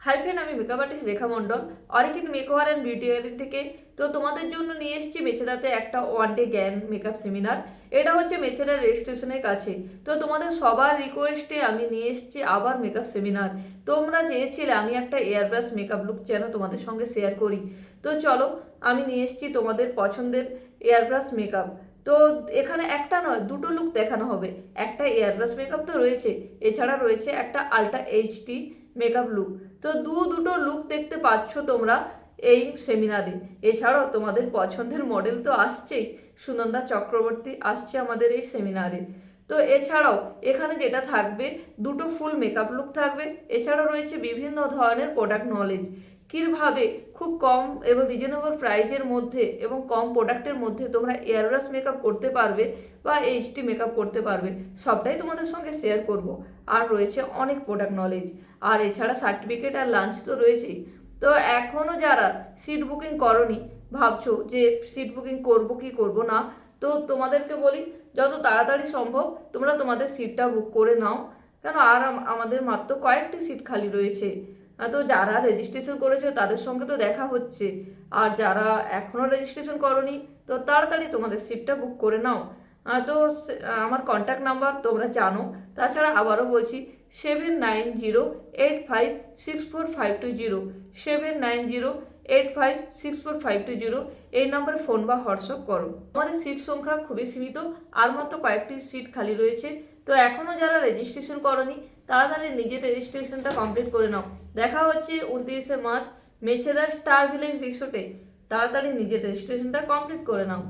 High friend, আমি makeup artist Rekha Mondal, Orchid Makeover and Beauty Gallery থেকে। তো তোমাদের জন্য নিয়ে এসেছি মেছেদাতে একটা ওয়ান ডে জ্ঞান মেকআপ সেমিনার। এটা হচ্ছে মেছেদা রেল স্টেশনের কাছে। তো তোমাদের সবার রিকোয়েস্টে আমি নিয়ে এসেছি আবার মেকআপ সেমিনার। তোমরা চেয়েছিলে আমি একটা এয়ারব্রাশ মেকআপ লুক যেন তোমাদের সঙ্গে শেয়ার করি। তো চলো, আমি নিয়ে এসেছি তোমাদের পছন্দের এয়ারব্রাশ মেকআপ। তো এখানে একটা নয়, দুটো লুক দেখানো হবে। একটা এয়ারব্রাশ মেকআপ তো রয়েছে, এছাড়া রয়েছে একটা আলট্রা এইচডি মেকআপ লুক। তো দুটো লুক দেখতে পাচ্ছ তোমরা এই সেমিনারে। এছাড়াও তোমাদের পছন্দের মডেল তো আসছেই, সুনন্দা চক্রবর্তী আসছে আমাদের এই সেমিনারে। তো এছাড়াও এখানে যেটা থাকবে, দুটো ফুল মেকআপ লুক থাকবে। এছাড়াও রয়েছে বিভিন্ন ধরনের প্রোডাক্ট নলেজ, কীভাবে খুব কম এবং রিজনেবল প্রাইজের মধ্যে এবং কম প্রোডাক্টের মধ্যে তোমরা এয়ারব্রাশ মেকআপ করতে পারবে বা এইচডি মেকআপ করতে পারবে, সবটাই তোমাদের সঙ্গে শেয়ার করব। আর রয়েছে অনেক প্রোডাক্ট নলেজ, আর এছাড়া সার্টিফিকেট আর লাঞ্চ তো রয়েছেই। তো এখনও যারা সিট বুকিং করনি, ভাবছো যে সিট বুকিং করব কি করব না, তো তোমাদেরকে বলি যত তাড়াতাড়ি সম্ভব তোমরা তোমাদের সিটটা বুক করে নাও, কেন আর আমাদের মাত্র কয়েকটি সিট খালি রয়েছে। তো যারা রেজিস্ট্রেশন করেছো তাদের সঙ্গে তো দেখা হচ্ছে, আর যারা এখনও রেজিস্ট্রেশন করনি তো তাড়াতাড়ি তোমাদের সিটটা বুক করে নাও। তো আমার কন্ট্যাক্ট নাম্বার তোমরা জানো। তাছাড়া আবারও বলছি, 7908564520, 7908564520, এই নম্বরে ফোন বা হোয়াটসঅ্যাপ করো। আমাদের সিট সংখ্যা খুবই সীমিত, আর মাত্র কয়েকটি সিট খালি রয়েছে। তো এখনও যারা রেজিস্ট্রেশন করনি তাড়াতাড়ি নিজের রেজিস্ট্রেশনটা কমপ্লিট করে নাও। দেখা হচ্ছে 29শে মার্চ মেছেদা স্টার ভিলেজ রিসোর্টে। তাড়াতাড়ি নিজের রেজিস্ট্রেশনটা কমপ্লিট করে নাও।